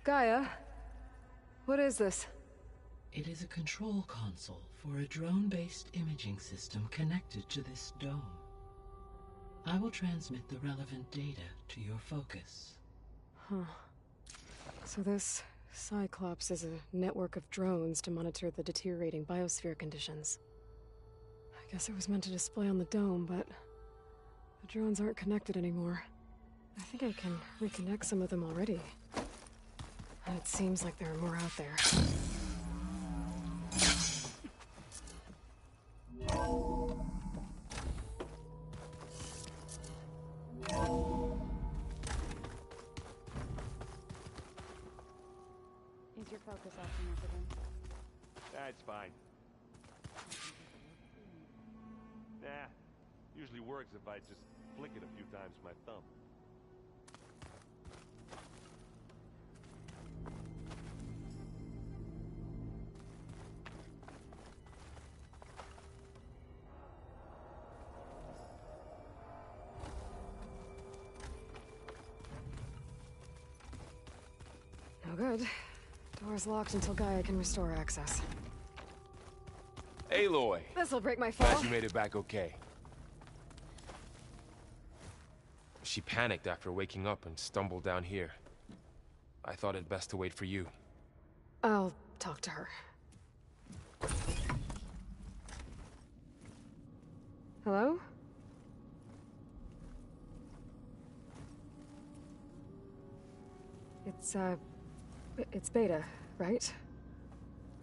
Gaia, what is this? It is a control console for a drone-based imaging system connected to this dome. I will transmit the relevant data to your focus. Huh. So this Cyclops is a network of drones to monitor the deteriorating biosphere conditions. I guess it was meant to display on the dome, but the drones aren't connected anymore. I think I can reconnect some of them already. And it seems like there are more out there. Is your focus acting up again? That's fine. Nah, usually works if I just flick it a few times with my thumb. No good. Door's locked until Gaia can restore access. Aloy! This'll break my fall. Glad you made it back okay. She panicked after waking up and stumbled down here. I thought it best to wait for you. I'll talk to her. Hello? It's Beta, right?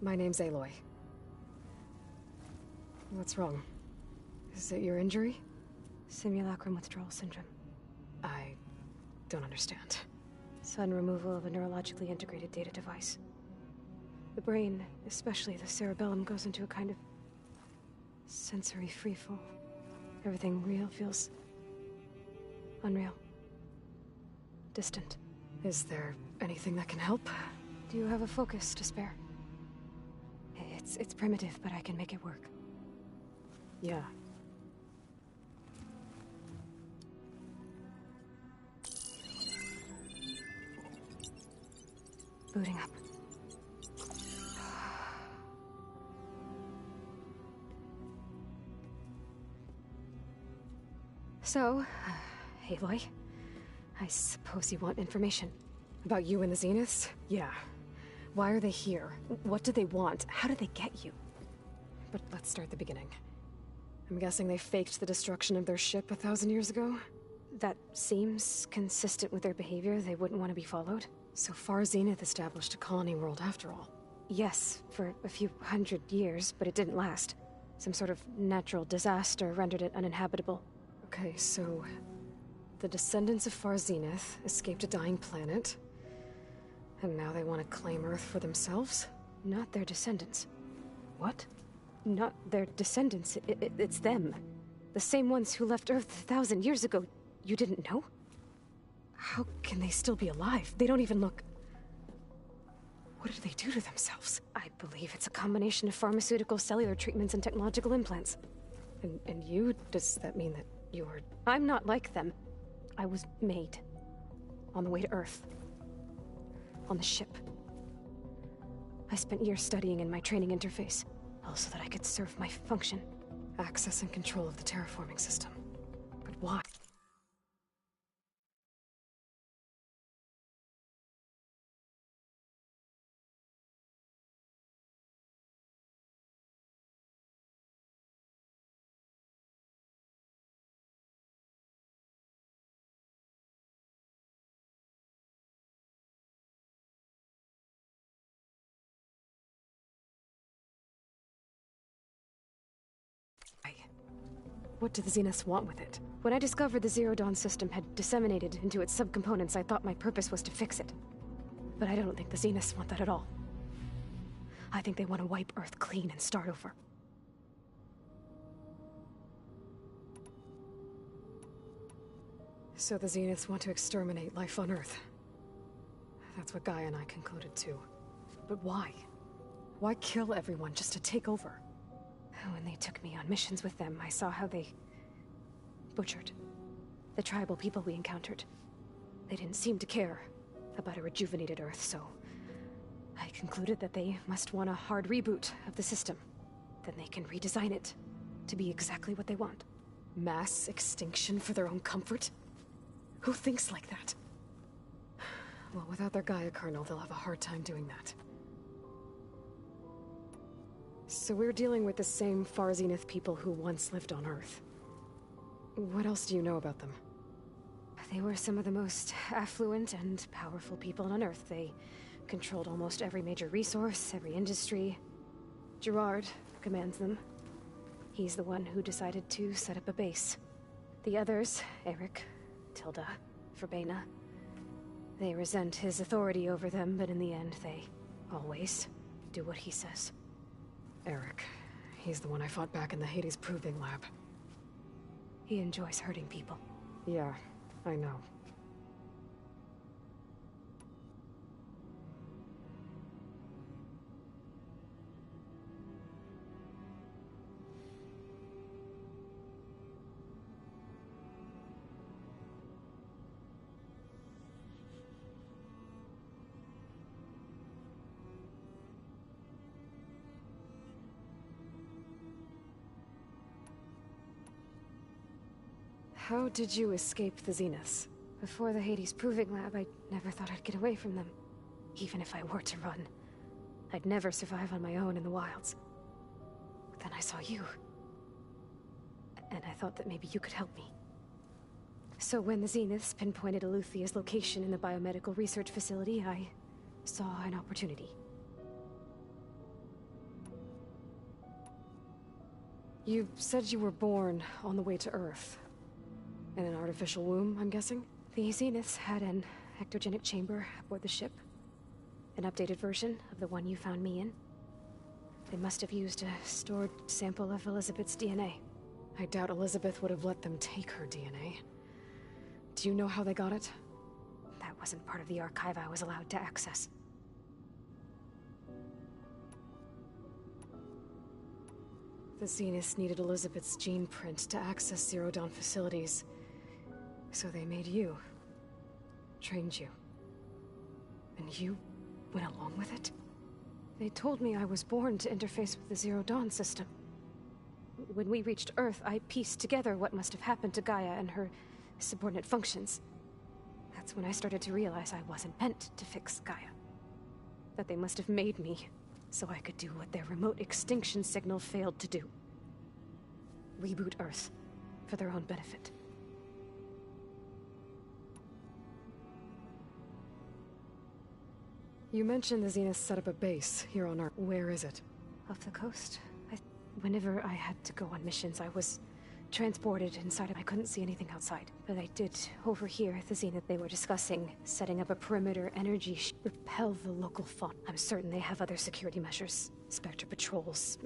My name's Aloy. What's wrong? Is it your injury? Simulacrum withdrawal syndrome. I don't understand. Sudden removal of a neurologically integrated data device. The brain, especially the cerebellum, goes into a kind of sensory freefall. Everything real feels unreal. Distant. Is there anything that can help? Do you have a focus to spare? It's primitive, but I can make it work. Yeah. Booting up. So, Aloy, I suppose you want information. About you and the Zeniths? Yeah. Why are they here? What do they want? How did they get you? But let's start at the beginning. I'm guessing they faked the destruction of their ship 1,000 years ago? That seems consistent with their behavior. They wouldn't want to be followed. So far, Zenith established a colony world after all. Yes, for a few hundred years, but it didn't last. Some sort of natural disaster rendered it uninhabitable. Okay, so the descendants of Far Zenith escaped a dying planet, and now they want to claim Earth for themselves? Not their descendants. What? Not their descendants. It's them. The same ones who left Earth 1,000 years ago. You didn't know? How can they still be alive? They don't even look... What did they do to themselves? I believe it's a combination of pharmaceutical, cellular treatments, and technological implants. And you? Does that mean that you're... I'm not like them. I was made. On the way to Earth. On the ship. I spent years studying in my training interface, all so that I could serve my function. Access and control of the terraforming system. But why? What do the Zeniths want with it? When I discovered the Zero Dawn system had disseminated into its subcomponents, I thought my purpose was to fix it. But I don't think the Zeniths want that at all. I think they want to wipe Earth clean and start over. So the Zeniths want to exterminate life on Earth. That's what Gaia and I concluded too. But why? Why kill everyone just to take over? When they took me on missions with them, I saw how they butchered the tribal people we encountered. They didn't seem to care about a rejuvenated Earth, so I concluded that they must want a hard reboot of the system. Then they can redesign it to be exactly what they want. Mass extinction for their own comfort? Who thinks like that? Well, without their Gaia kernel, they'll have a hard time doing that. So we're dealing with the same Far Zenith people who once lived on Earth. What else do you know about them? They were some of the most affluent and powerful people on Earth. They controlled almost every major resource, every industry. Gerard commands them. He's the one who decided to set up a base. The others, Eric, Tilda, Verbena, they resent his authority over them, but in the end, they always do what he says. Eric. He's the one I fought back in the Hades Proving Lab. He enjoys hurting people. Yeah, I know. How did you escape the Zeniths? Before the Hades Proving Lab, I never thought I'd get away from them. Even if I were to run, I'd never survive on my own in the wilds. But then I saw you. And I thought that maybe you could help me. So when the Zeniths pinpointed Eluthia's location in the biomedical research facility, I saw an opportunity. You said you were born on the way to Earth. In an artificial womb, I'm guessing? The Zeniths had an ectogenic chamber aboard the ship. An updated version of the one you found me in. They must have used a stored sample of Elizabeth's DNA. I doubt Elizabeth would have let them take her DNA. Do you know how they got it? That wasn't part of the archive I was allowed to access. The Zeniths needed Elizabeth's gene print to access Zero Dawn facilities. So they made you. Trained you. And you went along with it? They told me I was born to interface with the Zero Dawn system. When we reached Earth, I pieced together what must have happened to Gaia and her subordinate functions. That's when I started to realize I wasn't meant to fix Gaia. That they must have made me so I could do what their remote extinction signal failed to do. Reboot Earth for their own benefit. You mentioned the Zeniths set up a base here on Earth. Where is it? Off the coast. Whenever I had to go on missions, I was transported inside. I couldn't see anything outside. But I did overhear at the Zenith they were discussing setting up a perimeter energy repel the local fauna. I'm certain they have other security measures. Spectre patrols,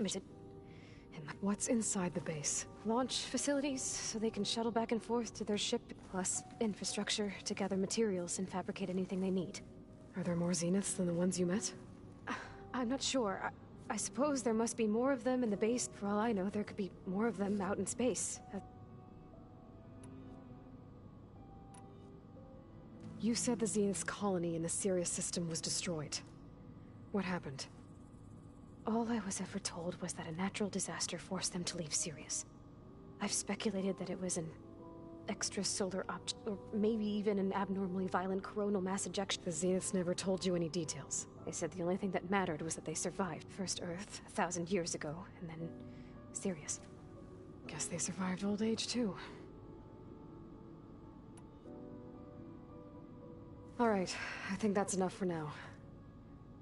What's inside the base? Launch facilities, so they can shuttle back and forth to their ship, plus infrastructure to gather materials and fabricate anything they need. Are there more Zeniths than the ones you met? I'm not sure. I suppose there must be more of them in the base. For all I know, there could be more of them out in space. You said the Zenith's colony in the Sirius system was destroyed. What happened? All I was ever told was that a natural disaster forced them to leave Sirius. I've speculated that it was an extrasolar object, or maybe even an abnormally violent coronal mass ejection. The Zeniths never told you any details. They said the only thing that mattered was that they survived. First Earth, 1,000 years ago, and then Sirius. Guess they survived old age, too. Alright, I think that's enough for now.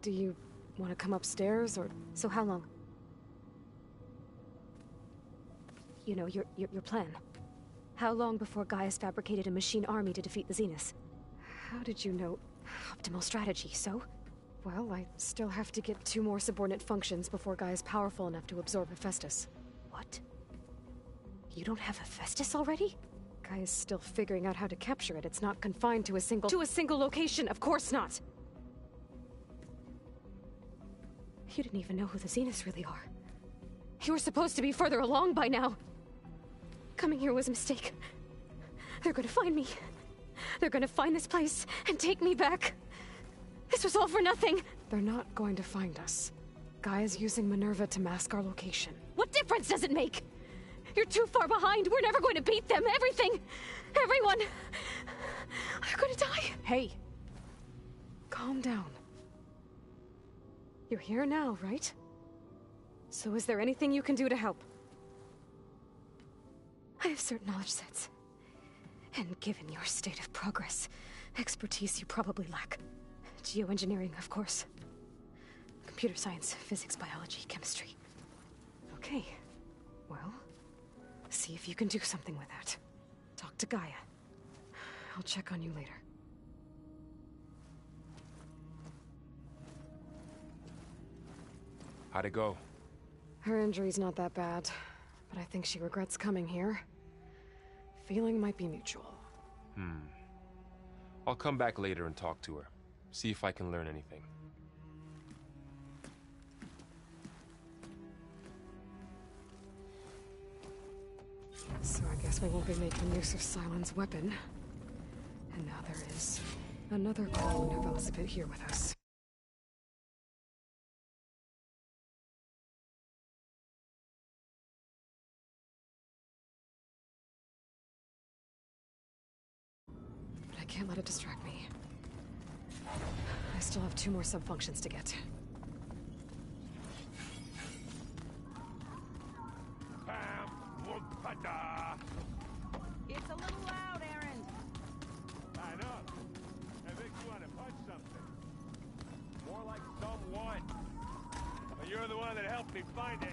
Do you want to come upstairs, or... So how long? You know, your plan. How long before Gaia's fabricated a machine army to defeat the Zeniths? How did you know? Optimal strategy, so? Well, I still have to get 2 more subordinate functions before Gaia's powerful enough to absorb Hephaestus. What? You don't have Hephaestus already? Gaia's still figuring out how to capture it. It's not confined to a single... To a single location! Of course not! You didn't even know who the Zeniths really are. You were supposed to be further along by now. Coming here was a mistake. They're gonna find me. They're gonna find this place and take me back. This was all for nothing! They're not going to find us. Gaia's using Minerva to mask our location. What difference does it make? You're too far behind. We're never going to beat them. Everything. Everyone. I'm going to die. Hey. Calm down. You're here now, right? So is there anything you can do to help? I have certain knowledge sets. And given your state of progress, expertise you probably lack. Geoengineering, of course. Computer science, physics, biology, chemistry. Okay. Well, see if you can do something with that. Talk to Gaia. I'll check on you later. How'd it go? Her injury's not that bad, but I think she regrets coming here. Feeling might be mutual. I'll come back later and talk to her. See if I can learn anything. So I guess we won't be making use of Sylens' weapon. And now there is another clone of Elizabeth here with us. But I can't let it distract me. I still have 2 more sub-functions to get. It's a little loud, Aaron. I know. That makes you want to punch something. More like someone. But you're the one that helped me find it.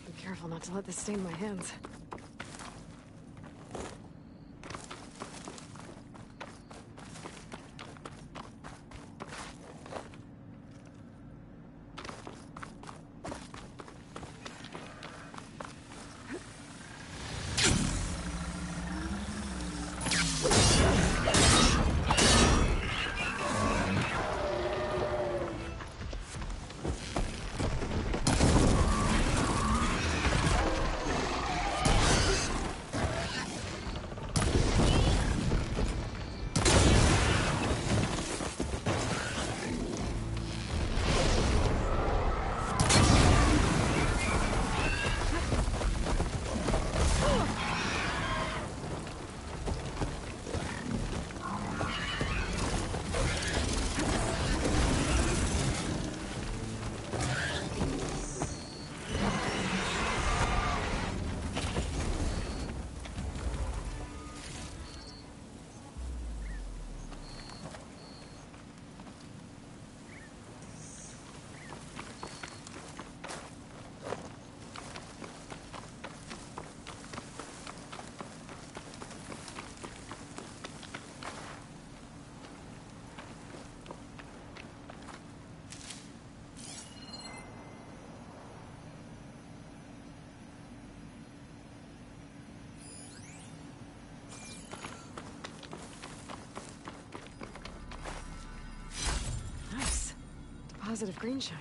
Be careful not to let this stain my hands. Nice. Positive green shine.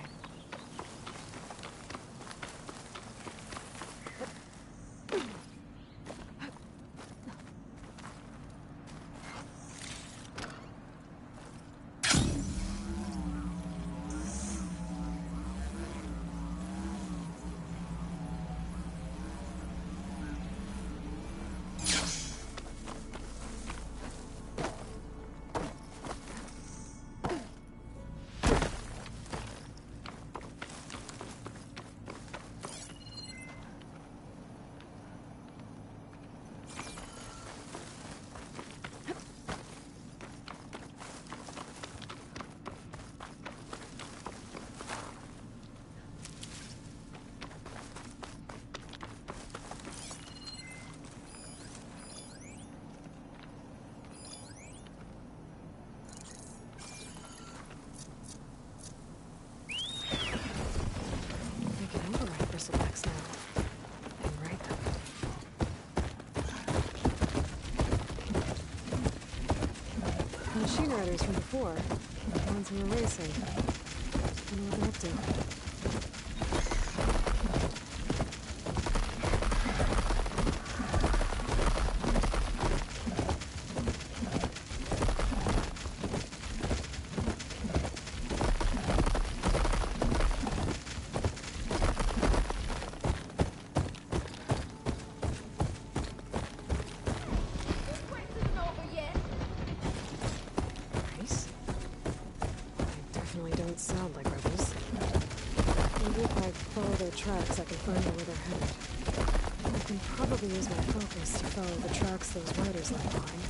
machine riders from before. The ones who were racing. I wonder what they're up to. Sound like rebels. Maybe if I follow their tracks, I can find out where they're headed. I can probably use my focus to follow the tracks those riders left behind.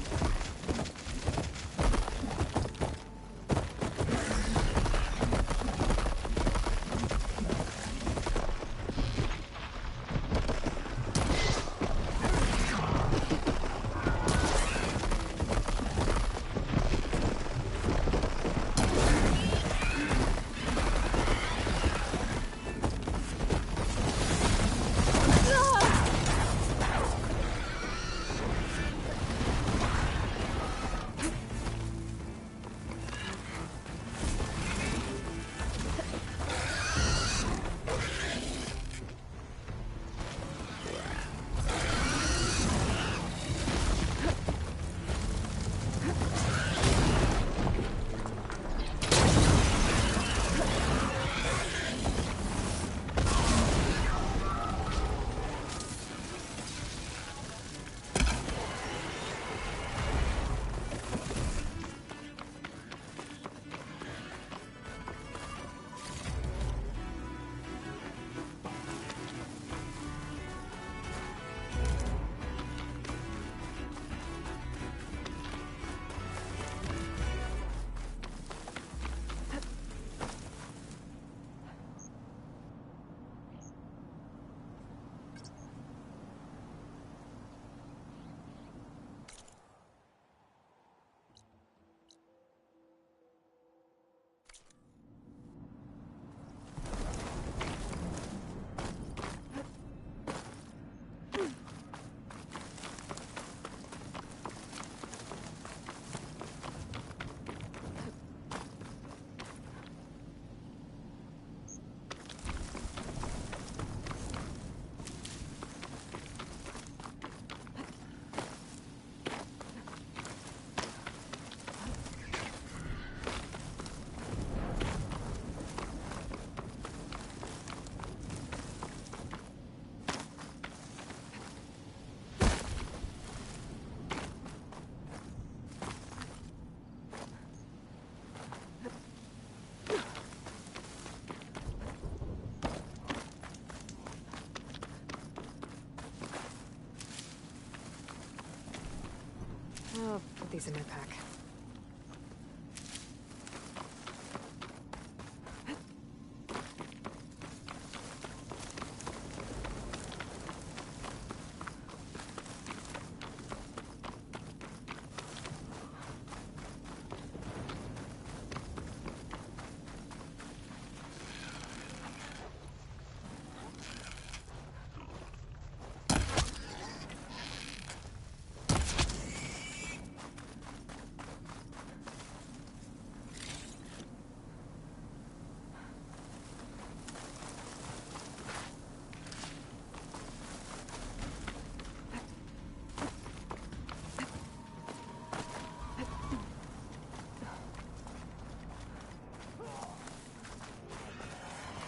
I'll put these in my pack.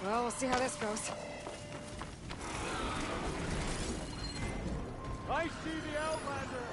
Well, we'll see how this goes. I see the Outlander!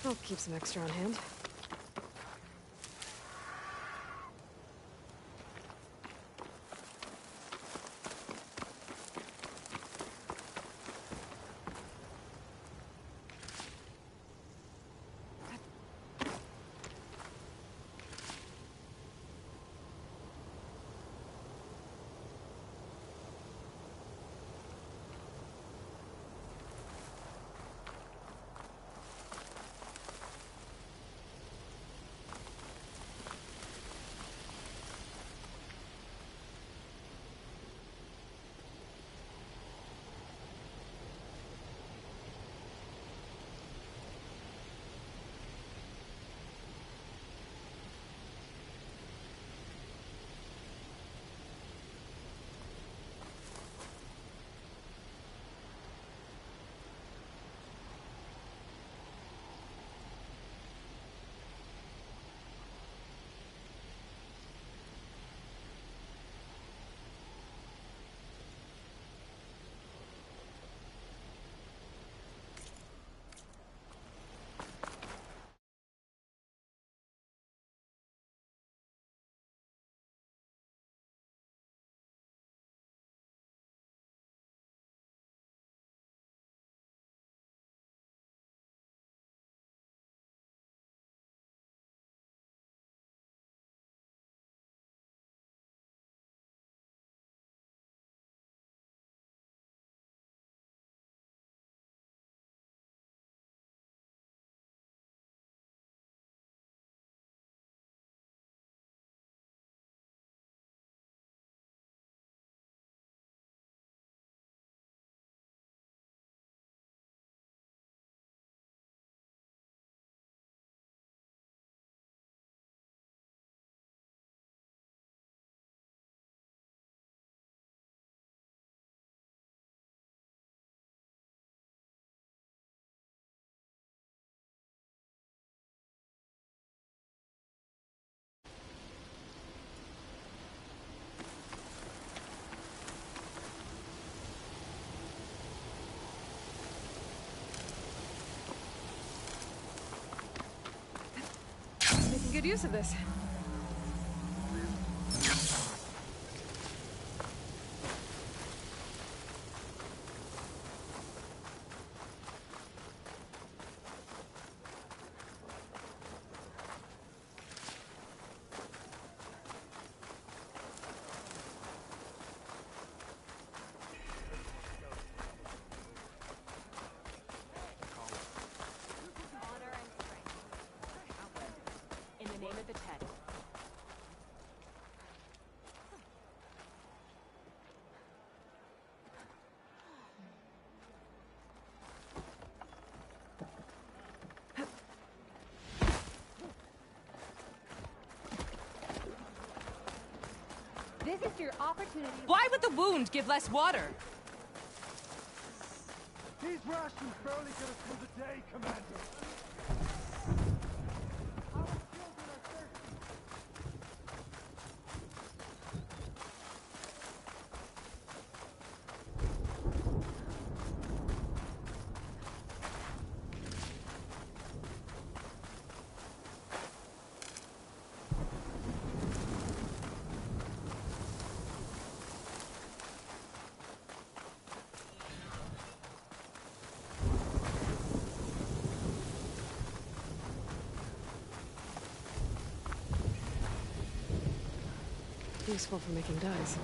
I'll keep some extra on hand. Making good use of this. your opportunity. Why would the wound give less water? These rations barely get us through the day, Commander. Our children are thirsty. Useful for making dyes.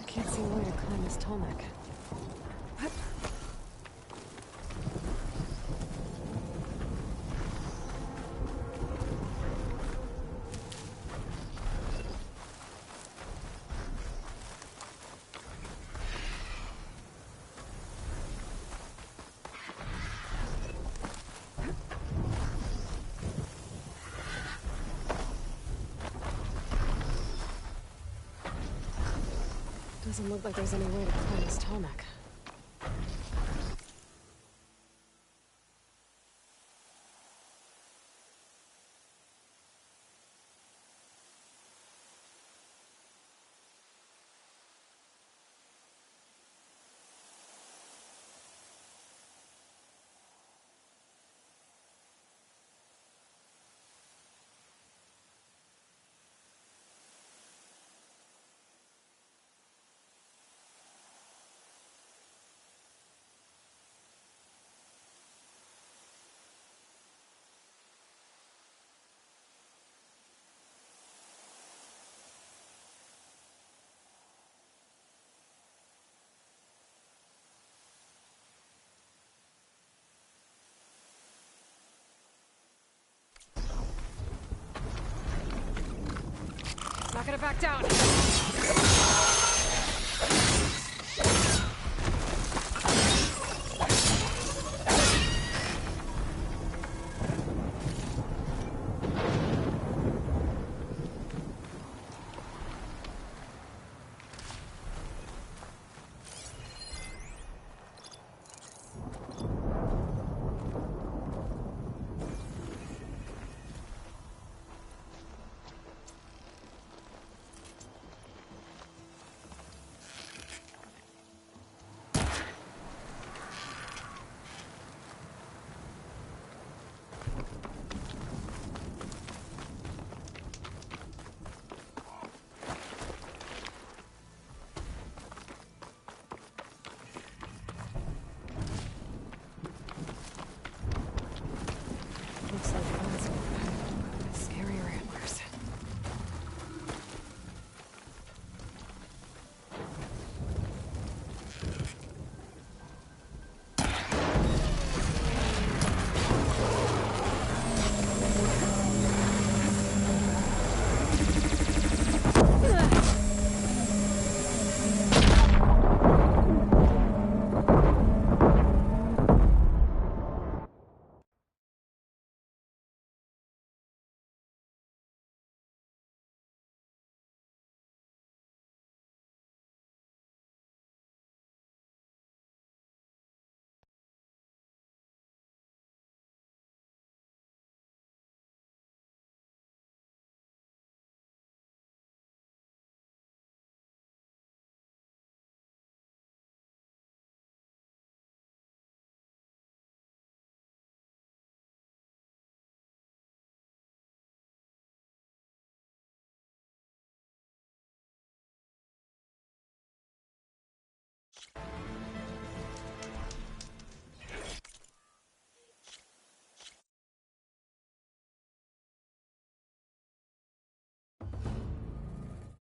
Can't see a way to climb this tall neck. Doesn't look like there's any way to climb this tall neck. Not gonna back down.